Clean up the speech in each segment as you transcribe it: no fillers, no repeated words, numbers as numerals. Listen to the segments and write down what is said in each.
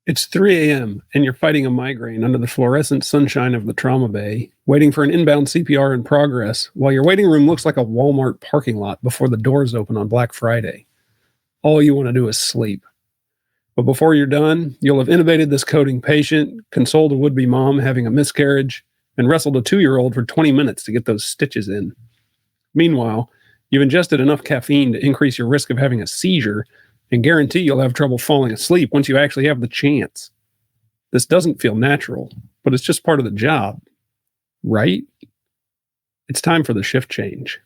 It's 3 a.m., and you're fighting a migraine under the fluorescent sunshine of the trauma bay, waiting for an inbound CPR in progress, while your waiting room looks like a Walmart parking lot before the doors open on Black Friday. All you want to do is sleep. But before you're done, you'll have intubated this coding patient, consoled a would-be mom having a miscarriage, and wrestled a 2-year-old for 20 minutes to get those stitches in. Meanwhile, you've ingested enough caffeine to increase your risk of having a seizure and guarantee you'll have trouble falling asleep once you actually have the chance. This doesn't feel natural, but it's just part of the job, right? It's time for the shift change.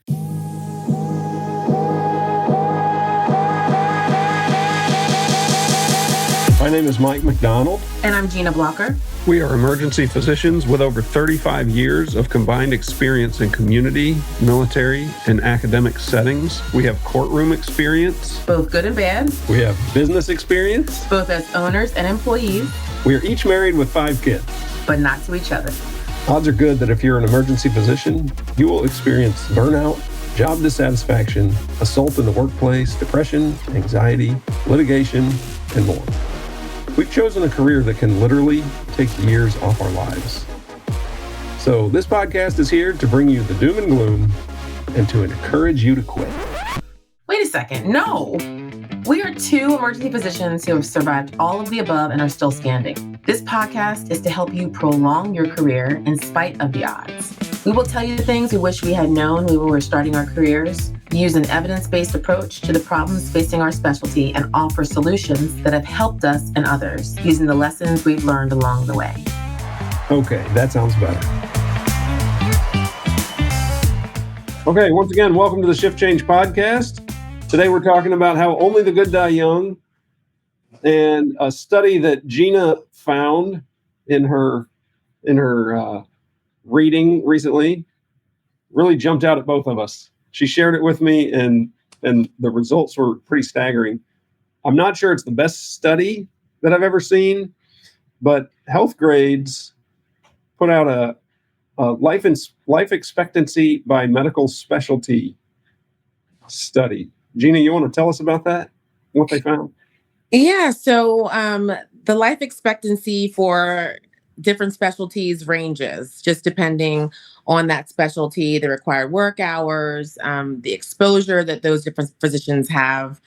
My name is Mike McDonald. And I'm Gina Blocker. We are emergency physicians with over 35 years of combined experience in community, military, and academic settings. We have courtroom experience. Both good and bad. We have business experience. Both as owners and employees. We are each married with 5 kids. But not to each other. Odds are good that if you're an emergency physician, you will experience burnout, job dissatisfaction, assault in the workplace, depression, anxiety, litigation, and more. We've chosen a career that can literally take years off our lives. So this podcast is here to bring you the doom and gloom and to encourage you to quit. Wait a second. No. We are 2 emergency physicians who have survived all of the above and are still standing. This podcast is to help you prolong your career in spite of the odds. We will tell you the things we wish we had known when we were starting our careers, use an evidence-based approach to the problems facing our specialty, and offer solutions that have helped us and others using the lessons we've learned along the way. Okay, that sounds better. Okay, once again, welcome to the Shift Change Podcast. Today we're talking about how only the good die young, and a study that Gina found in her reading recently really jumped out at both of us. She shared it with me, and the results were pretty staggering. I'm not sure it's the best study that I've ever seen, but Health Grades put out a life expectancy by medical specialty study. Gina, you want to tell us about that? What they found? Yeah, so the life expectancy for different specialties ranges just depending on that specialty, the required work hours, the exposure that those different physicians have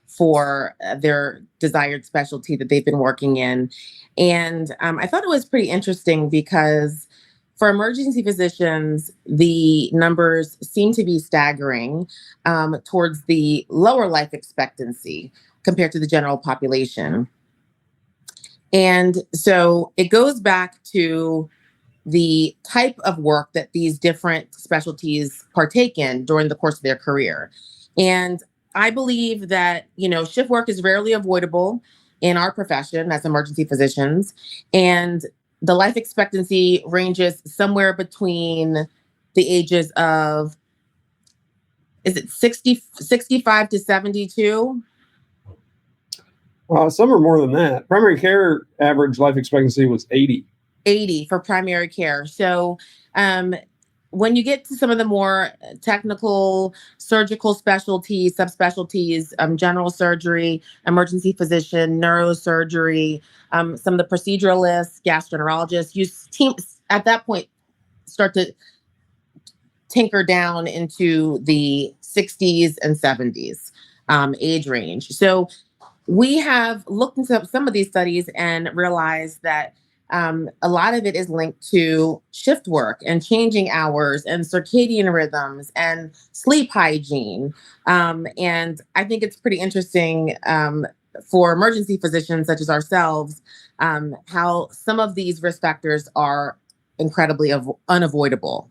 for their desired specialty that they've been working in. And I thought it was pretty interesting because for emergency physicians, the numbers seem to be staggering towards the lower life expectancy compared to the general population. And so it goes back to the type of work that these different specialties partake in during the course of their career. And I believe that, shift work is rarely avoidable in our profession as emergency physicians. And the life expectancy ranges somewhere between the ages of, is it 65 to 72? Some are more than that. Primary care average life expectancy was 80. 80 for primary care. So when you get to some of the more technical surgical specialties, subspecialties, general surgery, emergency physician, neurosurgery, some of the proceduralists, gastroenterologists, you at that point start to tinker down into the 60s and 70s age range. So we have looked into some of these studies and realized that a lot of it is linked to shift work and changing hours and circadian rhythms and sleep hygiene. And I think it's pretty interesting for emergency physicians such as ourselves, how some of these risk factors are incredibly unavoidable.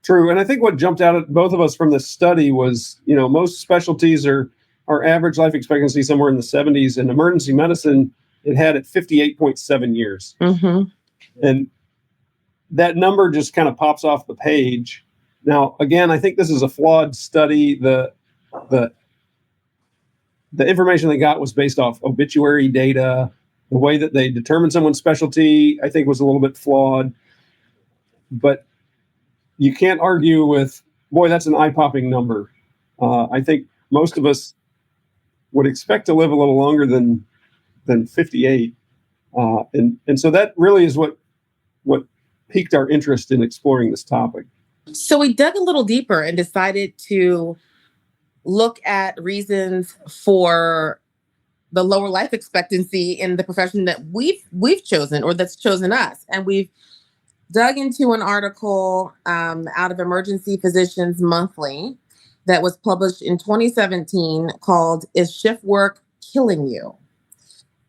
True. And I think what jumped out at both of us from this study was, most specialties are average life expectancy somewhere in the 70s. In emergency medicine, it had at 58.7 years. Mm-hmm. And that number just kind of pops off the page. Now, again, I think this is a flawed study. The information they got was based off obituary data. The way that they determined someone's specialty, I think, was a little bit flawed. But you can't argue with, boy, that's an eye-popping number. I think most of us would expect to live a little longer than than 58. And so that really is what piqued our interest in exploring this topic. So we dug a little deeper and decided to look at reasons for the lower life expectancy in the profession that we've chosen, or that's chosen us. And we've dug into an article out of Emergency Physicians Monthly that was published in 2017 called "Is Shift Work Killing You?"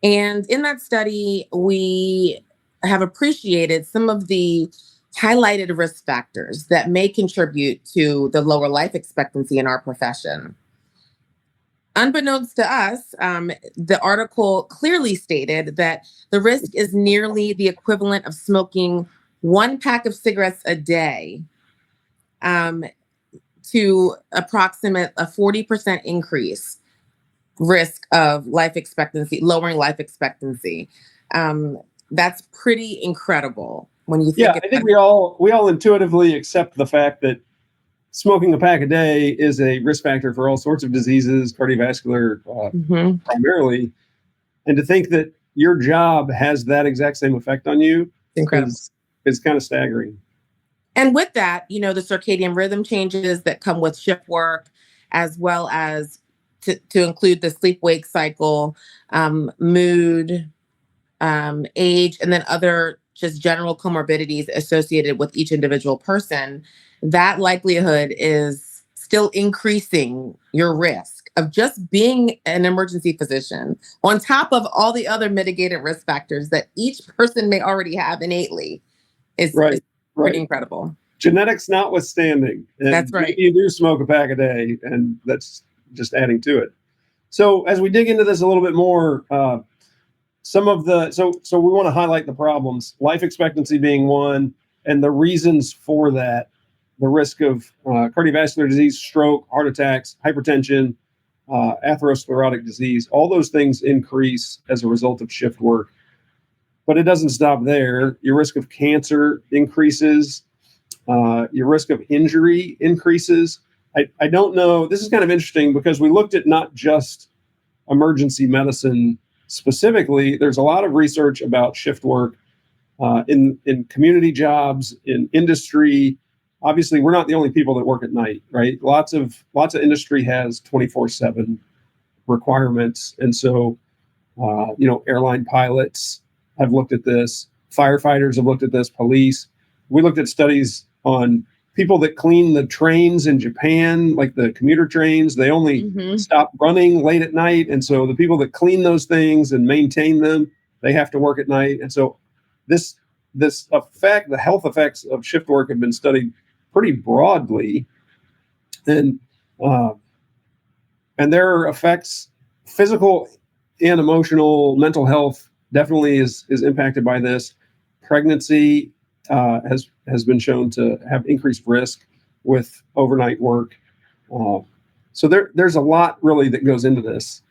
And in that study, we have appreciated some of the highlighted risk factors that may contribute to the lower life expectancy in our profession. Unbeknownst to us, the article clearly stated that the risk is nearly the equivalent of smoking 1 pack of cigarettes a day, to approximate a 40% increase risk of life expectancy, lowering life expectancy. That's pretty incredible when you think. Yeah, I think we all intuitively accept the fact that smoking a pack a day is a risk factor for all sorts of diseases, cardiovascular primarily. And to think that your job has that exact same effect on you is kind of staggering. And with that, the circadian rhythm changes that come with shift work, as well as to include the sleep-wake cycle, mood, age, and then other just general comorbidities associated with each individual person, that likelihood is still increasing your risk of just being an emergency physician, on top of all the other mitigated risk factors that each person may already have innately, is pretty incredible. Genetics notwithstanding. That's right. You do smoke a pack a day, and that's just adding to it. So as we dig into this a little bit more, so we want to highlight the problems, life expectancy being one, and the reasons for that, the risk of cardiovascular disease, stroke, heart attacks, hypertension, atherosclerotic disease, all those things increase as a result of shift work. But it doesn't stop there. Your risk of cancer increases. Your risk of injury increases. I don't know. This is kind of interesting because we looked at not just emergency medicine specifically. There's a lot of research about shift work in community jobs, in industry. Obviously, we're not the only people that work at night, right? Lots of industry has 24/7 requirements, and so airline pilots have looked at this. Firefighters have looked at this. Police. We looked at studies on people that clean the trains in Japan, like the commuter trains. They only stop running late at night. And so the people that clean those things and maintain them, they have to work at night. And so this effect, the health effects of shift work, have been studied pretty broadly. And there are effects, physical and emotional, mental health definitely is impacted by this. Pregnancy has been shown to have increased risk with overnight work. So there's a lot really that goes into this,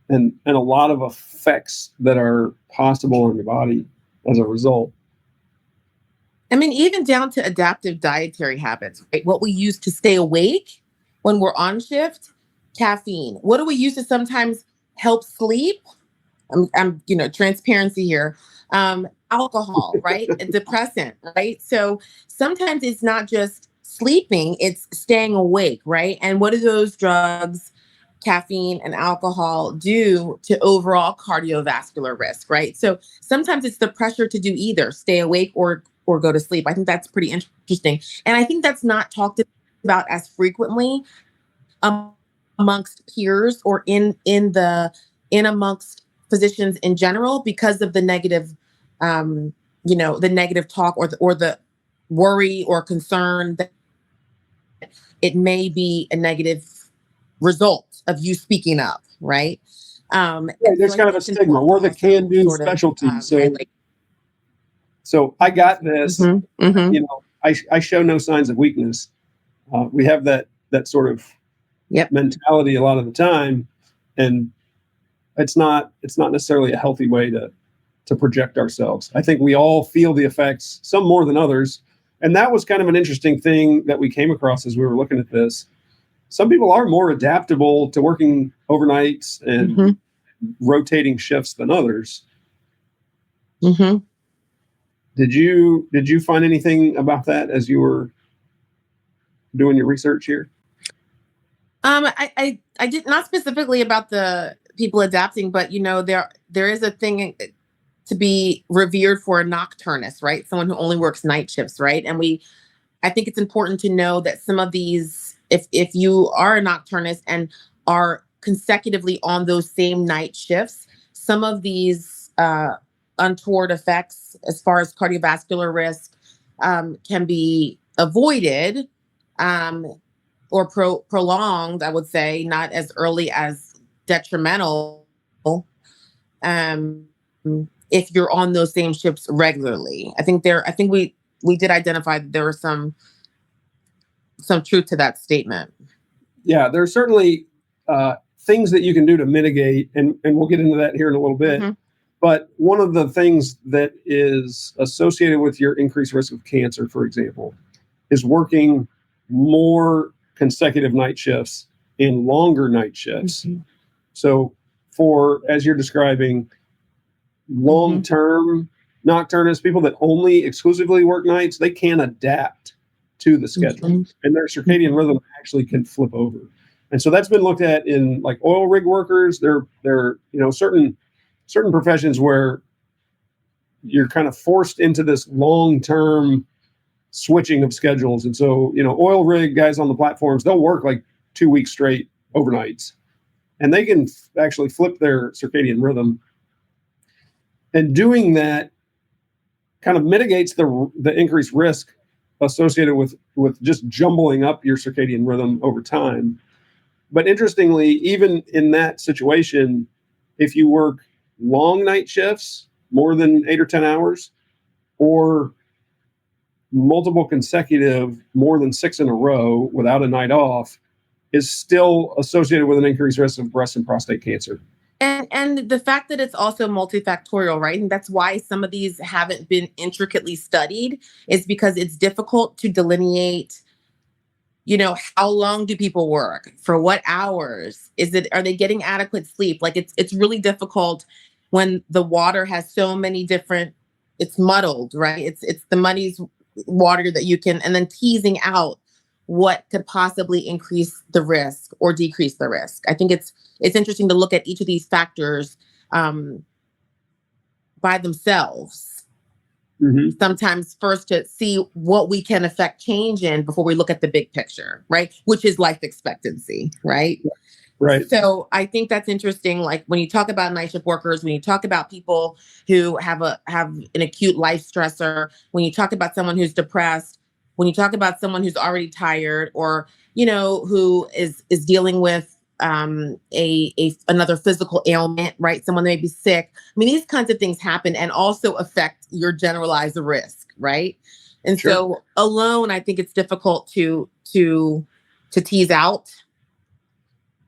and a lot of effects that are possible on your body as a result. I mean, even down to adaptive dietary habits, right? What we use to stay awake when we're on shift, caffeine. What do we use to sometimes help sleep? I'm transparency here. Alcohol, right? A depressant, right? So sometimes it's not just sleeping, it's staying awake, right? And what do those drugs, caffeine and alcohol, do to overall cardiovascular risk, right? So sometimes it's the pressure to do either, stay awake or go to sleep. I think that's pretty interesting. And I think that's not talked about as frequently amongst peers or in amongst physicians in general, because of the negative the negative talk or the worry or concern that it may be a negative result of you speaking up, right? There's kind of a stigma. We're the can-do specialty. So I got this. I show no signs of weakness. We have that sort of mentality a lot of the time, and it's not necessarily a healthy way to project ourselves. I think we all feel the effects, some more than others. And that was kind of an interesting thing that we came across as we were looking at this. Some people are more adaptable to working overnights and rotating shifts than others. hmm Did you find anything about that as you were doing your research here? I did not specifically about the people adapting, but there is a thing to be revered for a nocturnist, right? Someone who only works night shifts, right? And I think it's important to know that some of these, if you are a nocturnist and are consecutively on those same night shifts, some of these untoward effects as far as cardiovascular risk can be avoided or prolonged, I would say, not as early as detrimental um, if you're on those same shifts regularly. I think we did identify that there was some truth to that statement. Yeah, there's certainly things that you can do to mitigate, and we'll get into that here in a little bit. Mm-hmm. But one of the things that is associated with your increased risk of cancer, for example, is working more consecutive night shifts in longer night shifts. Mm-hmm. So as you're describing, long-term nocturnists, people that only exclusively work nights, they can adapt to the schedule, and their circadian rhythm actually can flip over. And so that's been looked at in like oil rig workers. There certain professions where you're kind of forced into this long-term switching of schedules. And so, oil rig guys on the platforms, they'll work like 2 weeks straight overnights, and they can actually flip their circadian rhythm. And doing that kind of mitigates the increased risk associated with just jumbling up your circadian rhythm over time. But interestingly, even in that situation, if you work long night shifts, more than 8 or 10 hours, or multiple consecutive, more than 6 in a row without a night off, is still associated with an increased risk of breast and prostate cancer. And the fact that it's also multifactorial, right? And that's why some of these haven't been intricately studied, is because it's difficult to delineate, how long do people work? For what hours? Are they getting adequate sleep? Like it's really difficult when the water has so many different, it's muddled, right? It's the muddies water that you can, and then teasing out what could possibly increase the risk or decrease the risk. I think it's interesting to look at each of these factors by themselves. Mm-hmm. Sometimes first to see what we can affect change in before we look at the big picture, right? Which is life expectancy, right? Right. So I think that's interesting. Like when you talk about night shift workers, when you talk about people who have an acute life stressor, when you talk about someone who's depressed, when you talk about someone who's already tired, or who is dealing with another physical ailment, right? Someone may be sick. I mean, these kinds of things happen and also affect your generalized risk, right? And Sure. So alone, I think it's difficult to tease out,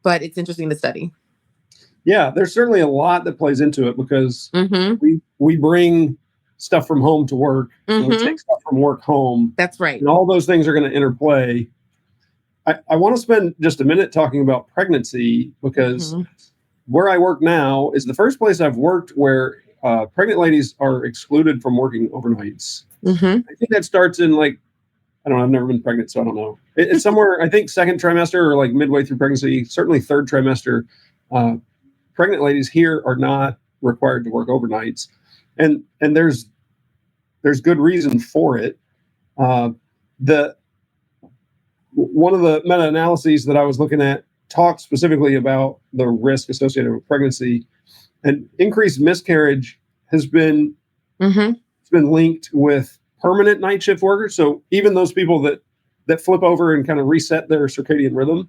but it's interesting to study. Yeah, there's certainly a lot that plays into it because we bring stuff from home to work, and we take stuff from work home. That's right. And all those things are going to interplay. I want to spend just a minute talking about pregnancy, because where I work now is the first place I've worked where pregnant ladies are excluded from working overnights. I think that starts in I don't know, I've never been pregnant, so I don't know. It's somewhere, I think, second trimester or like midway through pregnancy, certainly third trimester. Pregnant ladies here are not required to work overnights. And there's good reason for it. One of the meta-analyses that I was looking at talked specifically about the risk associated with pregnancy, and increased miscarriage has been it's been linked with permanent night shift workers. So even those people that flip over and kind of reset their circadian rhythm,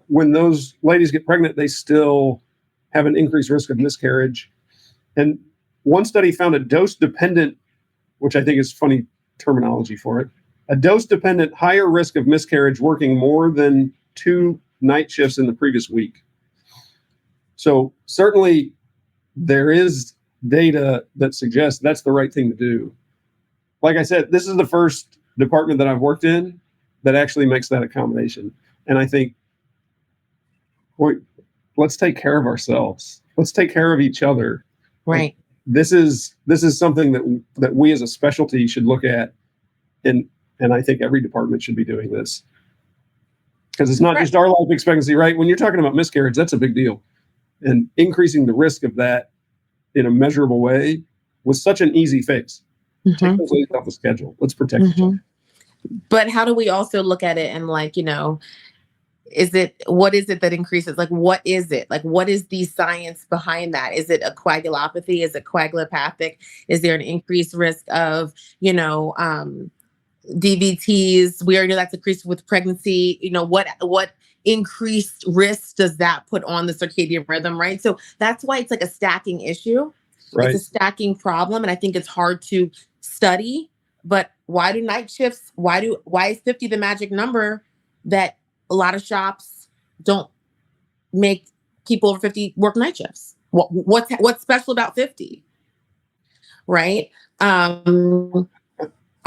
when those ladies get pregnant, they still have an increased risk of miscarriage. And one study found a dose-dependent, which I think is funny terminology for it, a dose-dependent higher risk of miscarriage working more than 2 night shifts in the previous week. So certainly there is data that suggests that's the right thing to do. Like I said, this is the first department that I've worked in that actually makes that accommodation. And I think, let's take care of ourselves. Let's take care of each other. Right. This is something that we as a specialty should look at, and I think every department should be doing this, because it's not just our life expectancy, right? When you're talking about miscarriage, that's a big deal, and increasing the risk of that in a measurable way was such an easy fix. Take those ladies off the schedule. Let's protect each other. But how do we also look at it and like, what is it that increases? Like, what is it? Like, what is the science behind that? Is it a coagulopathy? Is it coagulopathic? Is there an increased risk of, DVTs? We already know that's increased with pregnancy. What increased risk does that put on the circadian rhythm, right? So that's why it's like a stacking issue. Right. It's a stacking problem. And I think it's hard to study, but why do night shifts? Why is 50 the magic number that a lot of shops don't make people over 50 work night shifts? What's special about 50? Right. I'll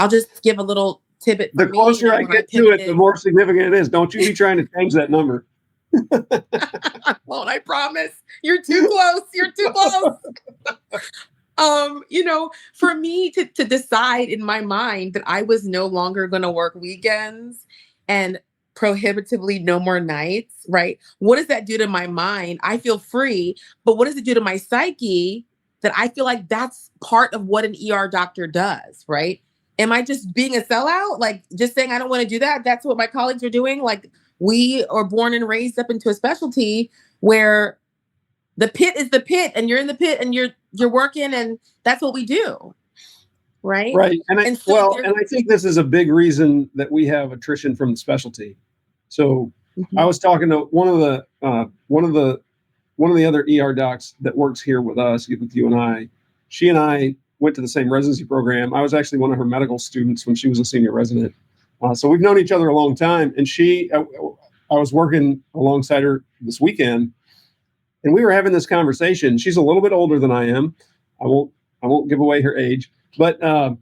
just give a little tidbit. The closer I get to it, the more significant it is. Don't you be trying to change that number. Won't, I promise. You're too close. You're too close. For me to decide in my mind that I was no longer going to work weekends and prohibitively no more nights, right? What does that do to my mind? I feel free, but what does it do to my psyche that I feel like that's part of what an ER doctor does, right? Am I just being a sellout? Like just saying I don't want to do that? That's what my colleagues are doing. Like we are born and raised up into a specialty where the pit is the pit and you're in the pit and you're working and that's what we do. Right. Right. And I think this is a big reason that we have attrition from the specialty. So I was talking to one of the other ER docs that works here with us, with you and I. She and I went to the same residency program. I was actually one of her medical students when she was a senior resident. So we've known each other a long time. And I was working alongside her this weekend, and we were having this conversation. She's a little bit older than I am. I won't give away her age. But I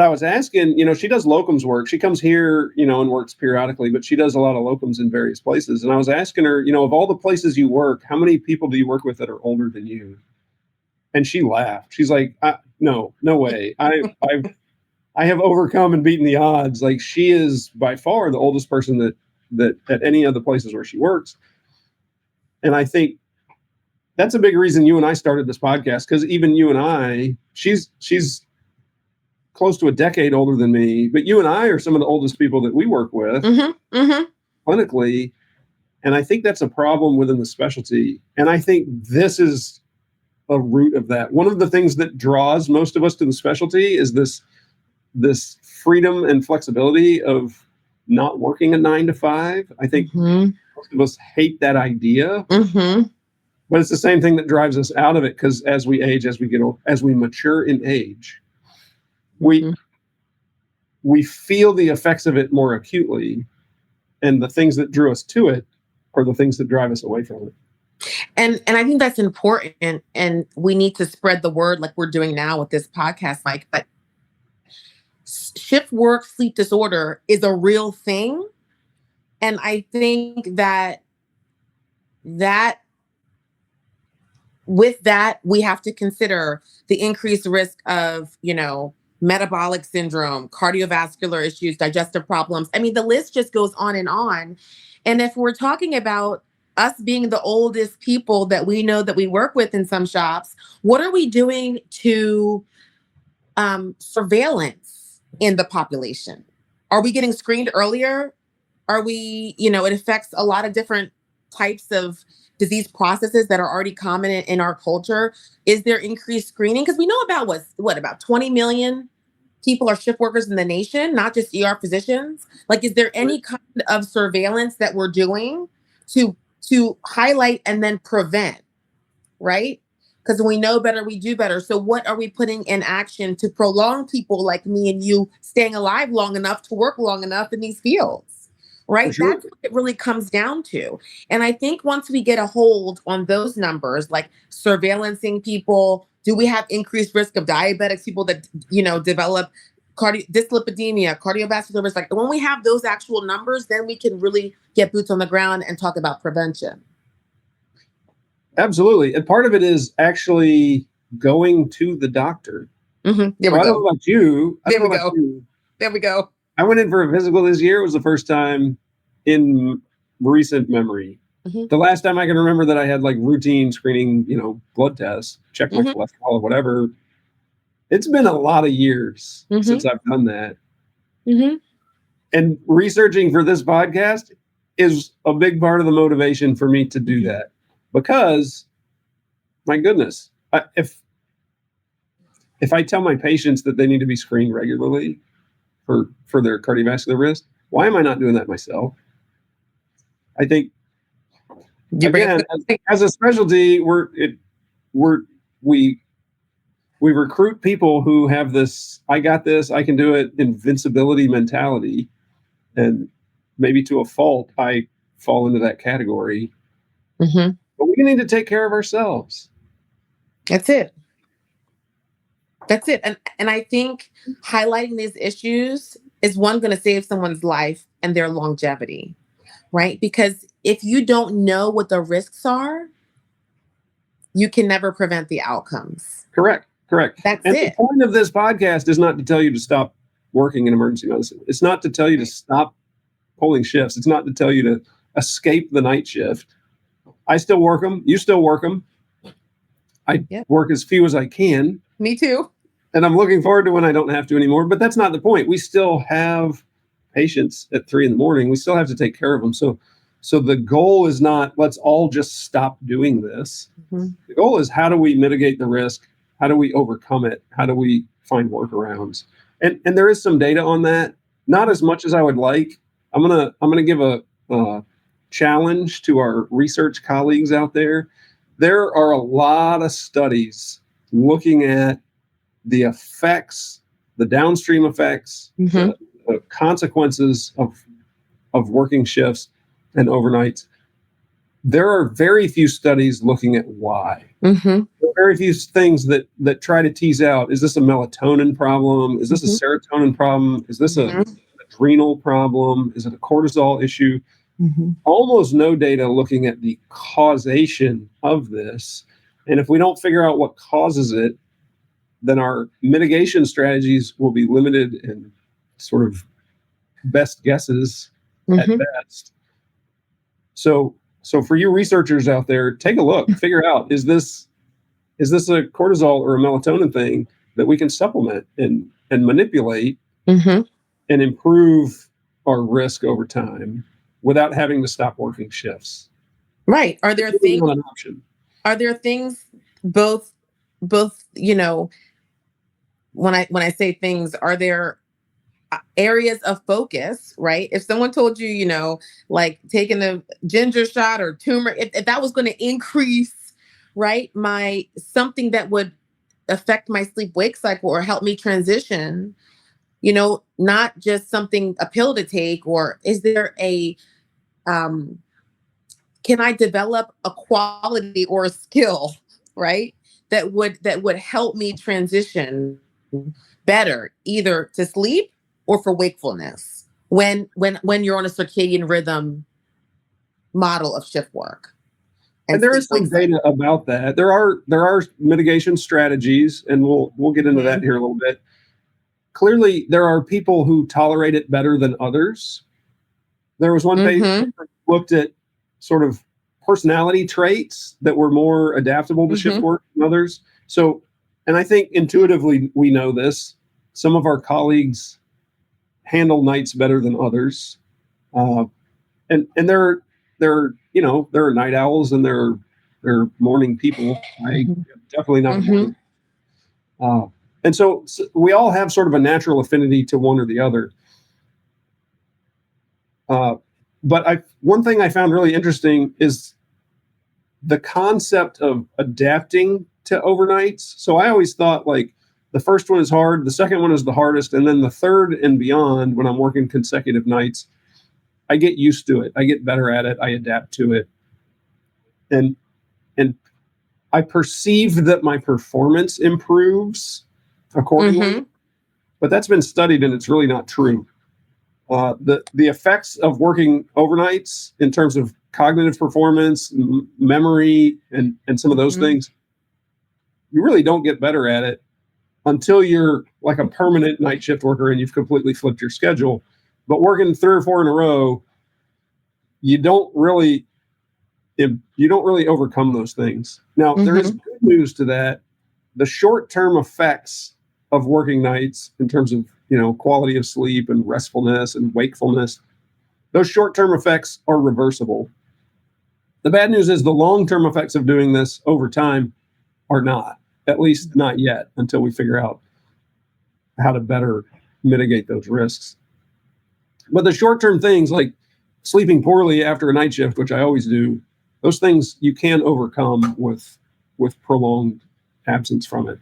was asking, she does locums work. She comes here, and works periodically, but she does a lot of locums in various places. And I was asking her, of all the places you work, how many people do you work with that are older than you? And she laughed. She's like, no way. I have overcome and beaten the odds. Like she is by far the oldest person that at any of the places where she works. And I think that's a big reason you and I started this podcast, because even you and I, she's close to a decade older than me, but you and I are some of the oldest people that we work with clinically. And I think that's a problem within the specialty. And I think this is a root of that. One of the things that draws most of us to the specialty is this freedom and flexibility of not working a 9 to 5. I think most of us hate that idea. But it's the same thing that drives us out of it, because as we age, as we mature in age, we feel the effects of it more acutely, and the things that drew us to it are the things that drive us away from it. And I think that's important, and we need to spread the word like we're doing now with this podcast, Mike. But shift work sleep disorder is a real thing, and I think that with that, we have to consider the increased risk of, metabolic syndrome, cardiovascular issues, digestive problems. I mean, the list just goes on. And if we're talking about us being the oldest people that we know that we work with in some shops, what are we doing to surveillance in the population? Are we getting screened earlier? Are we, it affects a lot of different types of disease processes that are already common in our culture. Is there increased screening? Because we know about 20 million people are shift workers in the nation, not just ER physicians. Like, is there any kind of surveillance that we're doing to highlight and then prevent, right? Because when we know better, we do better. So what are we putting in action to prolong people like me and you staying alive long enough to work long enough in these fields? Right. Sure. That's what it really comes down to. And I think once we get a hold on those numbers, like surveillancing people, do we have increased risk of diabetics, people that, develop dyslipidemia, cardiovascular risk? Like when we have those actual numbers, then we can really get boots on the ground and talk about prevention. Absolutely. And part of it is actually going to the doctor. There So we I don't know go. about you. I There don't we know about go. you. There we go. I went in for a physical this year. It was the first time in recent memory. Mhm. The last time I can remember that I had like routine screening, blood tests, check my Mhm. cholesterol or whatever. It's been a lot of years Mhm. since I've done that. Mm-hmm. And researching for this podcast is a big part of the motivation for me to do that. Because, my goodness, if I tell my patients that they need to be screened regularly for their cardiovascular risk, why am I not doing that myself? I think You bring again, up as a specialty, we recruit people who have this "I got this, I can do it" invincibility mentality, and maybe to a fault, I fall into that category. Mhm. But we need to take care of ourselves. That's it. That's it. And I think highlighting these issues is one going to save someone's life and their longevity, right? Because if you don't know what the risks are, you can never prevent the outcomes. Correct. That's And the it. point of this podcast is not to tell you to stop working in emergency medicine. It's not to tell you to stop pulling shifts. It's not to tell you to escape the night shift. I still work them. You still work them. I work as few as I can. Me too. And I'm looking forward to when I don't have to anymore. But that's not the point. We still have patients at 3 a.m. We still have to take care of them. So the goal is not let's all just stop doing this. Mhm. The goal is how do we mitigate the risk? How do we overcome it? How do we find workarounds? And there is some data on that. Not as much as I would like. I'm gonna give a challenge to our research colleagues out there. There are a lot of studies looking at the effects, the downstream effects, Mhm. the consequences of working shifts and overnights. There are very few studies looking at why. Mhm. There are very few things that try to tease out, is this a melatonin problem? Is this a serotonin problem? Is this a adrenal problem? Is it a cortisol issue? Mhm. Almost no data looking at the causation of this. And if we don't figure out what causes it, then our mitigation strategies will be limited and sort of best guesses at Mhm. best. So for you researchers out there, take a look, figure out, is this a cortisol or a melatonin thing that we can supplement and manipulate Mhm. and improve our risk over time without having to stop working shifts? Right. Are there It's really things not an option. both when I say things, are there areas of focus, right? If someone told you, like taking a ginger shot or turmeric, if that was going to increase, right, my something that would affect my sleep wake cycle or help me transition, not just a pill to take, or is there um, can I develop a quality or a skill, right? That would help me transition better either to sleep or for wakefulness when you're on a circadian rhythm model of shift work And and there sleep is some wake cycle. data about that. There are mitigation strategies, and we'll get into that here a little bit. Clearly, there are people who tolerate it better than others. There was one paper Mhm. that looked at sort of personality traits that were more adaptable to shift Mhm. work than others. So, and I think intuitively we know this. Some of our colleagues handle nights better than others, and there are night owls and there are morning people. I am definitely not a morning. Uh, and so we all have sort of a natural affinity to one or the other. But one thing I found really interesting is the concept of adapting to overnights. So I always thought like the first one is hard, the second one is the hardest, and then the third and beyond, when I'm working consecutive nights, I get used to it. I get better at it. I adapt to it. And I perceive that my performance improves accordingly, Mhm. but that's been studied and it's really not true. The effects of working overnights in terms of cognitive performance, memory, and some of those things, you really don't get better at it until you're like a permanent night shift worker and you've completely flipped your schedule. But working 3 or 4 in a row, you don't really overcome those things. Now, there is good news to that. The short-term effects of working nights in terms of, quality of sleep and restfulness and wakefulness, those short-term effects are reversible. The bad news is the long-term effects of doing this over time are not, at least not yet, until we figure out how to better mitigate those risks. But the short-term things like sleeping poorly after a night shift, which I always do, those things you can overcome with prolonged absence from it.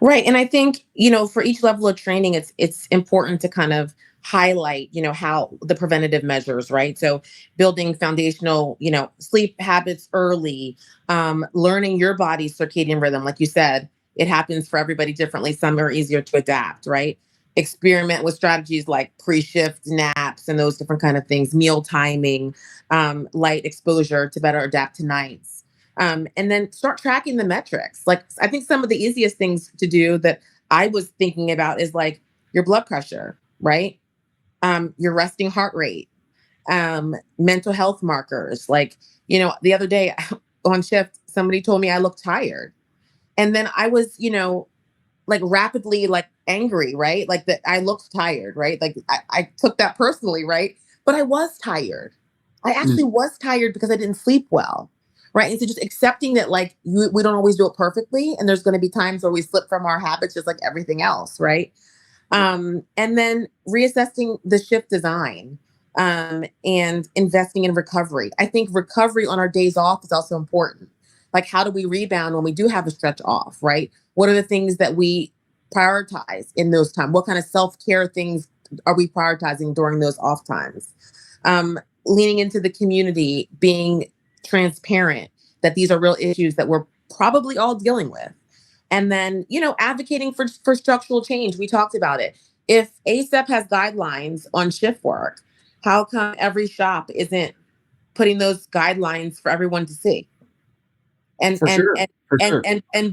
Right. And I think, for each level of training, it's important to kind of highlight, how the preventative measures, right? So building foundational, sleep habits early, learning your body's circadian rhythm. Like you said, it happens for everybody differently. Some are easier to adapt, right? Experiment with strategies like pre-shift naps and those different kind of things, meal timing, light exposure to better adapt to nights. And then start tracking the metrics. Like, I think some of the easiest things to do that I was thinking about is like your blood pressure, right? Your resting heart rate, mental health markers. Like, the other day on shift, somebody told me I looked tired. And then I was, like rapidly like angry, right? Like that I looked tired, right? Like I took that personally, right? But I was tired. I actually was tired because I didn't sleep well. Right. And so just accepting that, like, we don't always do it perfectly. And there's going to be times where we slip from our habits, just like everything else. Right. And then reassessing the shift design and investing in recovery. I think recovery on our days off is also important. Like, how do we rebound when we do have a stretch off? Right. What are the things that we prioritize in those times? What kind of self-care things are we prioritizing during those off times? Leaning into the community, being transparent that these are real issues that we're probably all dealing with. And then, advocating for structural change. We talked about it. If ACEP has guidelines on shift work, how come every shop isn't putting those guidelines for everyone to see? And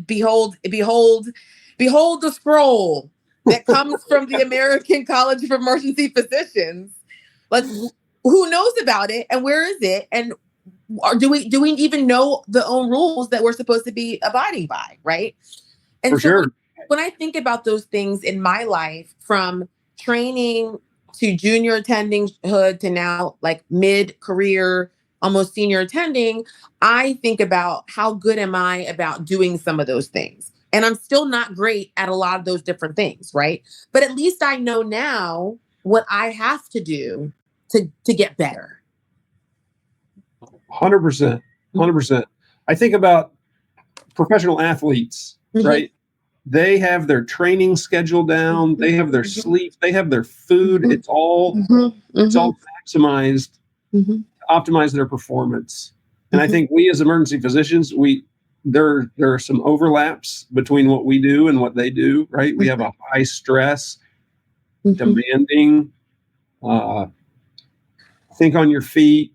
behold the scroll that comes from the American College of Emergency Physicians. Like, who knows about it and where is it? And do we even know the own rules that we're supposed to be abiding by, right? And for sure. When I think about those things in my life, from training to junior attending hood to now like mid-career, almost senior attending, I think about how good am I about doing some of those things. And I'm still not great at a lot of those different things, right? But at least I know now what I have to do to get better. 100%. 100%. I think about professional athletes, right? They have their training schedule down. They have their sleep. They have their food. It's all maximized to optimize their performance. And I think we as emergency physicians, there are some overlaps between what we do and what they do, right? We have a high stress, demanding, think on your feet,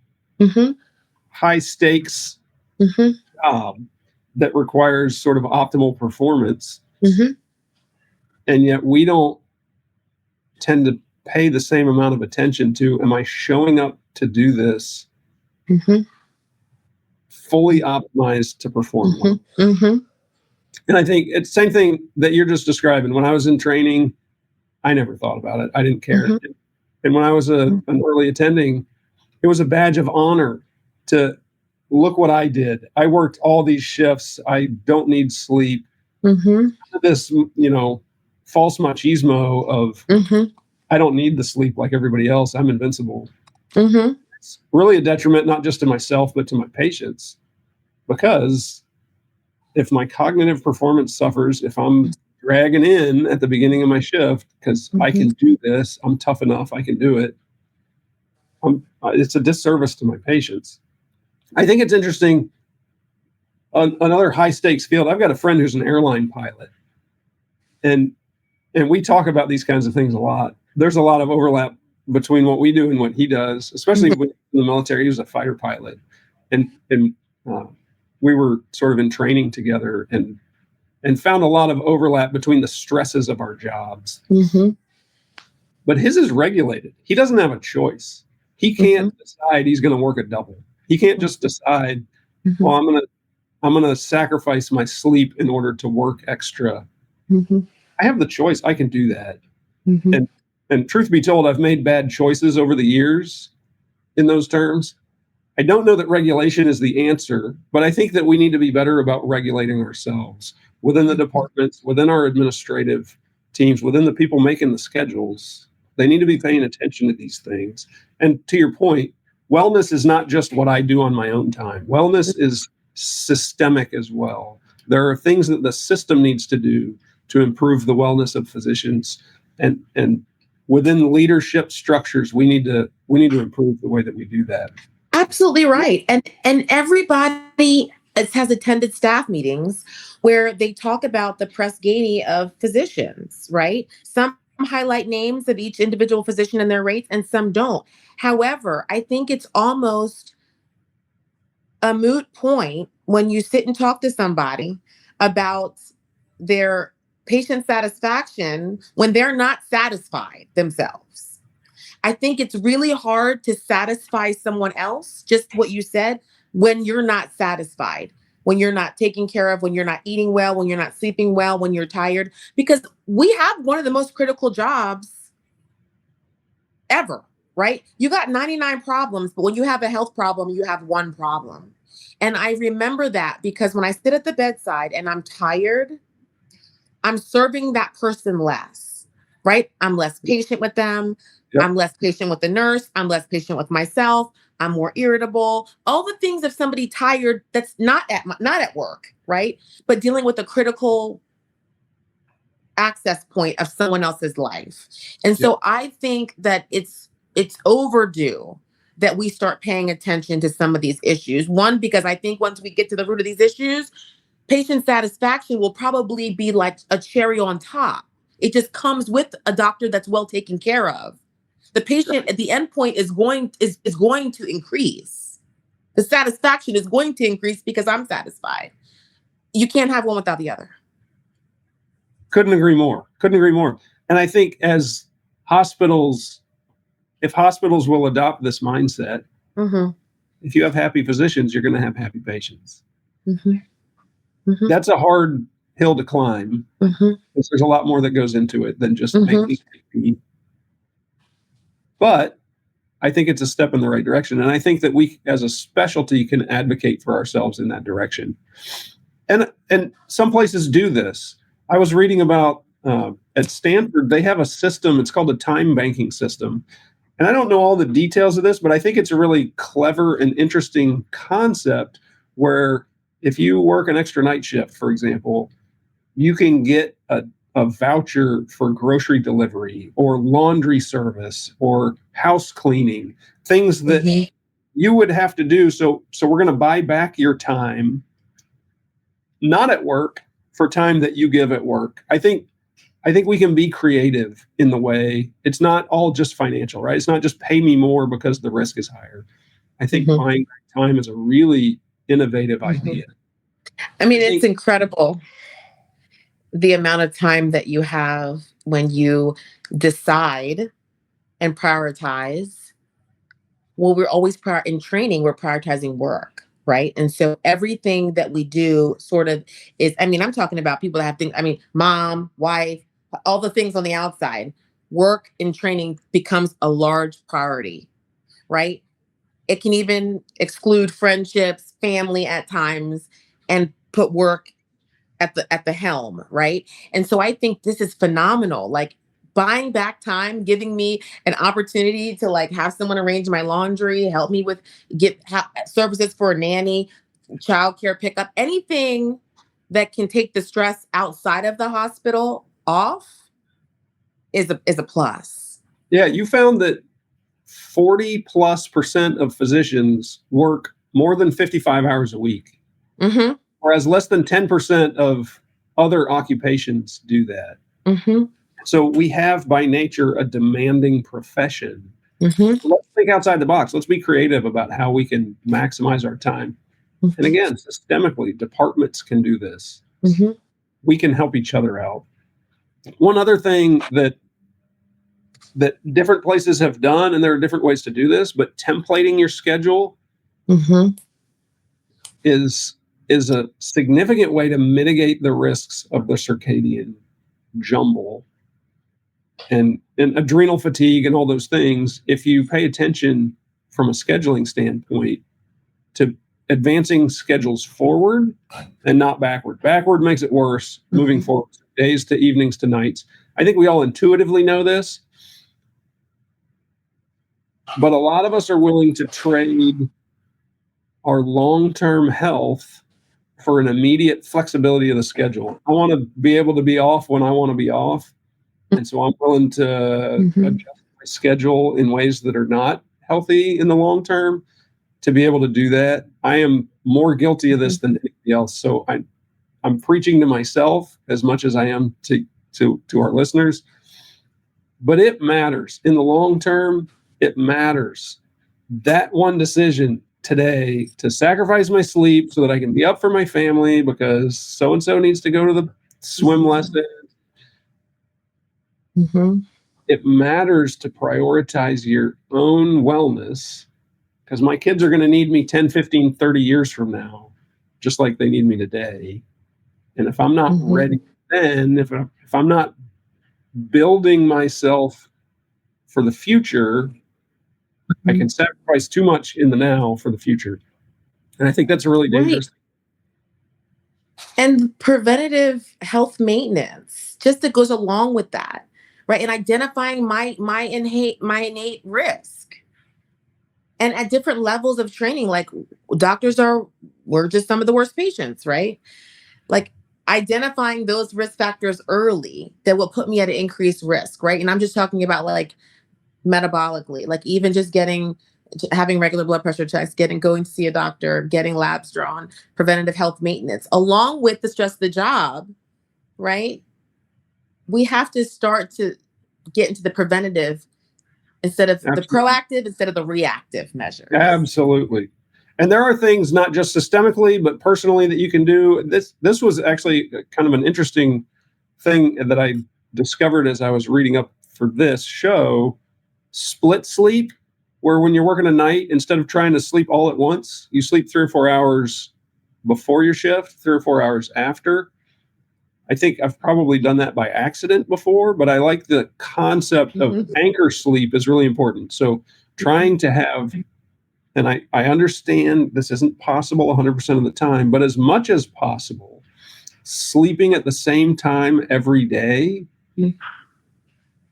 high stakes job that requires sort of optimal performance. And yet we don't tend to pay the same amount of attention to, am I showing up to do this fully optimized to perform well? And I think it's the same thing that you're just describing. When I was in training, I never thought about it. I didn't care. And when I was an early attending, it was a badge of honor to look what I did. I worked all these shifts. I don't need sleep. This, false machismo of I don't need the sleep like everybody else. I'm invincible. It's really a detriment, not just to myself, but to my patients. Because if my cognitive performance suffers, if I'm dragging in at the beginning of my shift, because I can do this, I'm tough enough, I can do it. It's a disservice to my patients. I think it's interesting. Another high stakes field. I've got a friend who's an airline pilot, and we talk about these kinds of things a lot. There's a lot of overlap between what we do and what he does, especially in the military. He was a fighter pilot, and we were sort of in training together and found a lot of overlap between the stresses of our jobs. But his is regulated. He doesn't have a choice. He can't decide he's going to work a double. He can't just decide, well, I'm gonna sacrifice my sleep in order to work extra. I have the choice. I can do that. And truth be told, I've made bad choices over the years in those terms. I don't know that regulation is the answer, but I think that we need to be better about regulating ourselves within the departments, within our administrative teams, within the people making the schedules. They need to be paying attention to these things. And to your point, wellness is not just what I do on my own time. Wellness is systemic as well. There are things that the system needs to do to improve the wellness of physicians, and within leadership structures, we need to improve the way that we do that. Absolutely right. And everybody has attended staff meetings where they talk about the Press Ganey of physicians, right? Some highlight names of each individual physician and their rates, and some don't. However, I think it's almost a moot point when you sit and talk to somebody about their patient satisfaction when they're not satisfied themselves. I think it's really hard to satisfy someone else, just what you said, when you're not satisfied, when you're not taken care of, when you're not eating well, when you're not sleeping well, when you're tired, because we have one of the most critical jobs ever, right? You got 99 problems, but when you have a health problem, you have one problem. And I remember that because when I sit at the bedside and I'm tired, I'm serving that person less, right? I'm less patient with them. Yep. I'm less patient with the nurse. I'm less patient with myself. I'm more irritable. All the things of somebody tired that's not at work, right? But dealing with a critical access point of someone else's life. And so I think that it's overdue that we start paying attention to some of these issues. One, because I think once we get to the root of these issues, patient satisfaction will probably be like a cherry on top. It just comes with a doctor that's well taken care of. The patient at the end point is going to increase. The satisfaction is going to increase because I'm satisfied. You can't have one without the other. Couldn't agree more. And I think as hospitals, if hospitals will adopt this mindset, if you have happy physicians, you're going to have happy patients. That's a hard hill to climb. Because there's a lot more that goes into it than just making happy. But I think it's a step in the right direction. And I think that we, as a specialty, can advocate for ourselves in that direction. And some places do this. I was reading about at Stanford, they have a system. It's called a time banking system. And I don't know all the details of this, but I think it's a really clever and interesting concept where if you work an extra night shift, for example, you can get a voucher for grocery delivery or laundry service or house cleaning, things that you would have to do. So we're going to buy back your time, not at work, for time that you give at work. I think we can be creative in the way it's not all just financial, right? It's not just pay me more because the risk is higher. I think buying time is a really innovative idea. I mean, it's incredible the amount of time that you have when you decide and prioritize. Well, we're always in training, we're prioritizing work, right? And so everything that we do sort of is, I mean, I'm talking about people that have things, I mean, mom, wife, all the things on the outside. Work and training becomes a large priority, right? It can even exclude friendships, family at times, and put work at the helm, right? And so I think this is phenomenal. Like buying back time, giving me an opportunity to like have someone arrange my laundry, help me with services for a nanny, childcare pickup, anything that can take the stress outside of the hospital off is a plus. Yeah, you found that 40+% of physicians work more than 55 hours a week. Whereas less than 10% of other occupations do that. So we have by nature a demanding profession. Let's think outside the box. Let's be creative about how we can maximize our time. And again, systemically, departments can do this. We can help each other out. One other thing that different places have done, and there are different ways to do this, but templating your schedule is a significant way to mitigate the risks of the circadian jumble and adrenal fatigue and all those things. If you pay attention from a scheduling standpoint to advancing schedules forward and not backward. Backward makes it worse. Moving forward, days to evenings to nights. I think we all intuitively know this, but a lot of us are willing to trade our long-term health for an immediate flexibility of the schedule. I want to be able to be off when I want to be off. And so I'm willing to adjust my schedule in ways that are not healthy in the long term to be able to do that. I am more guilty of this than anybody else. So I'm preaching to myself as much as I am to our listeners. But it matters. In the long term, it matters. That one decision today to sacrifice my sleep so that I can be up for my family because so-and-so needs to go to the swim lesson. It matters to prioritize your own wellness because my kids are going to need me 10, 15, 30 years from now, just like they need me today. And if I'm not ready then, if I'm not building myself for the future, I can sacrifice too much in the now for the future. And I think that's a really dangerous thing. And preventative health maintenance, just that goes along with that, right? And identifying my innate risk. And at different levels of training, like we're just some of the worst patients, right? Like identifying those risk factors early that will put me at an increased risk, right? And I'm just talking about like metabolically, like even just having regular blood pressure checks, going to see a doctor, getting labs drawn, preventative health maintenance, along with the stress of the job, right? We have to start to get into the preventative instead of the proactive, instead of the reactive measures. Absolutely. And there are things not just systemically, but personally that you can do. This was actually kind of an interesting thing that I discovered as I was reading up for this show. Split sleep, where when you're working a night, instead of trying to sleep all at once, you sleep 3 or 4 hours before your shift, 3 or 4 hours after. I think I've probably done that by accident before, but I like the concept of anchor sleep is really important. So trying to have, and I understand this isn't possible 100% of the time, but as much as possible, sleeping at the same time every day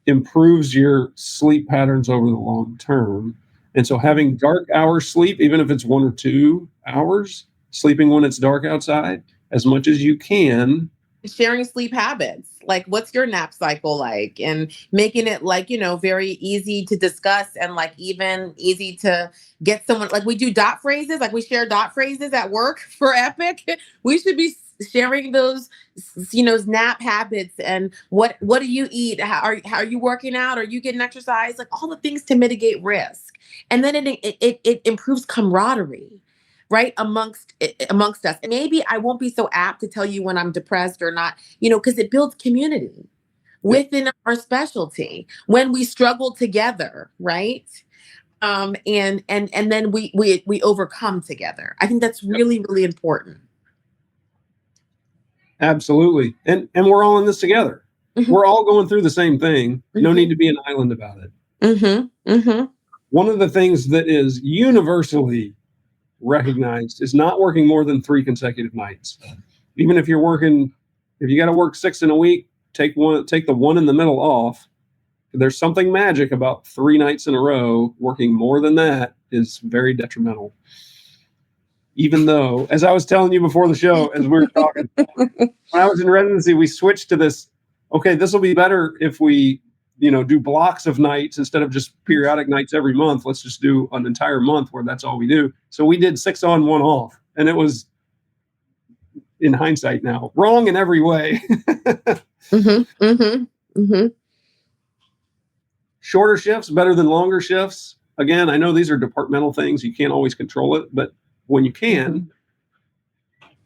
improves your sleep patterns over the long term. And so having dark hour sleep, even if it's 1 or 2 hours, sleeping when it's dark outside as much as you can. Sharing sleep habits, like what's your nap cycle like, and making it like, very easy to discuss and like even easy to get someone, like we do dot phrases, like we share dot phrases at work for Epic. We should be sharing those, nap habits and what do you eat? How are you working out? Are you getting exercise? Like all the things to mitigate risk. And then it improves camaraderie, right? Amongst us. And maybe I won't be so apt to tell you when I'm depressed or not, because it builds community within our specialty when we struggle together, right? And then we overcome together. I think that's really, really important. Absolutely. And we're all in this together. We're all going through the same thing. No need to be an island about it. One of the things that is universally recognized is not working more than 3 consecutive nights. Even if you got to work 6 in a week, take the one in the middle off. There's something magic about 3 nights in a row. Working more than that is very detrimental. Even though, as I was telling you before the show, as we were talking, when I was in residency, we switched to this. Okay, this will be better if we do blocks of nights instead of just periodic nights every month. Let's just do an entire month where that's all we do. So we did 6 on, 1 off. And it was, in hindsight now, wrong in every way. Shorter shifts better than longer shifts. Again, I know these are departmental things. You can't always control it, but when you can,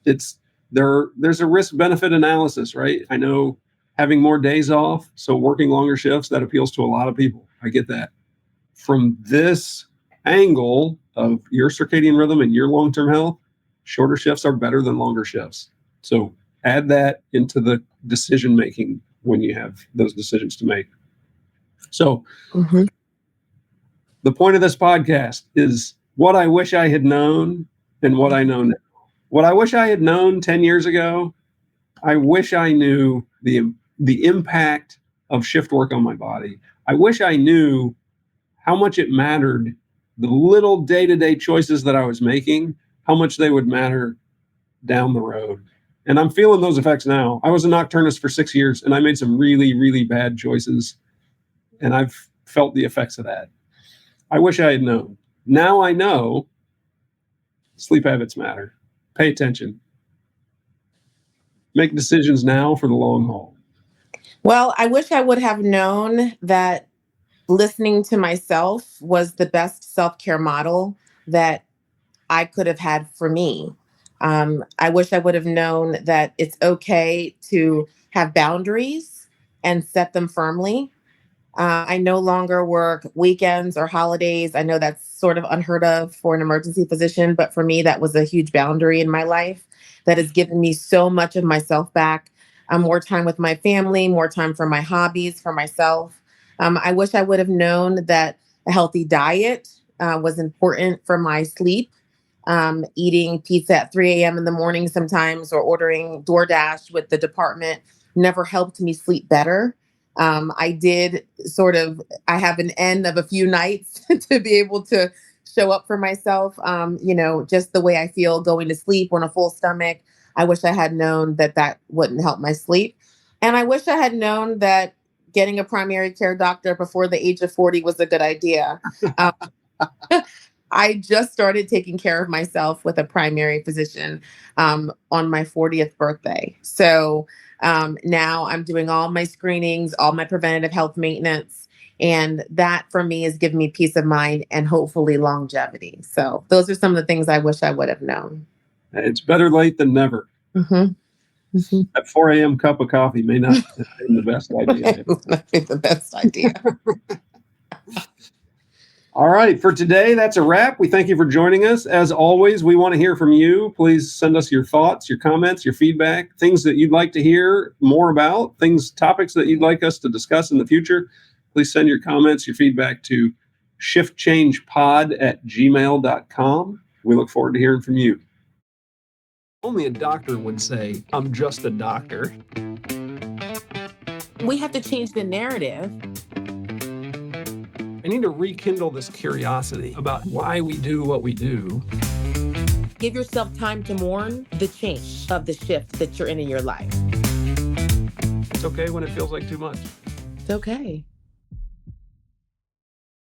there's a risk benefit analysis, right? I know having more days off, so working longer shifts, that appeals to a lot of people. I get that. From this angle of your circadian rhythm and your long-term health, shorter shifts are better than longer shifts. So add that into the decision making when you have those decisions to make. So the point of this podcast is what I wish I had known and what I know now. What I wish I had known 10 years ago, I wish I knew the impact of shift work on my body. I wish I knew how much it mattered, the little day-to-day choices that I was making, how much they would matter down the road. And I'm feeling those effects now. I was a nocturnist for 6 years, and I made some really, really bad choices. And I've felt the effects of that. I wish I had known. Now I know sleep habits matter. Pay attention. Make decisions now for the long haul. Well, I wish I would have known that listening to myself was the best self-care model that I could have had for me. I wish I would have known that it's okay to have boundaries and set them firmly. I no longer work weekends or holidays. I know that's sort of unheard of for an emergency physician, but for me, that was a huge boundary in my life that has given me so much of myself back. More time with my family, more time for my hobbies, for myself. I wish I would have known that a healthy diet was important for my sleep. Eating pizza at 3 a.m. in the morning sometimes, or ordering DoorDash with the department, never helped me sleep better. I have an end of a few nights to be able to show up for myself. Just the way I feel going to sleep on a full stomach. I wish I had known that wouldn't help my sleep. And I wish I had known that getting a primary care doctor before the age of 40 was a good idea. I just started taking care of myself with a primary physician on my 40th birthday. So now I'm doing all my screenings, all my preventative health maintenance. And that for me is giving me peace of mind and hopefully longevity. So those are some of the things I wish I would have known. It's better late than never. That 4 a.m. cup of coffee may not have been the best idea. The best idea. All right. For today, that's a wrap. We thank you for joining us. As always, we want to hear from you. Please send us your thoughts, your comments, your feedback, things that you'd like to hear more about, topics that you'd like us to discuss in the future. Please send your comments, your feedback to shiftchangepod@gmail.com. We look forward to hearing from you. Only a doctor would say, I'm just a doctor. We have to change the narrative. I need to rekindle this curiosity about why we do what we do. Give yourself time to mourn the change of the shift that you're in your life. It's okay when it feels like too much. It's okay.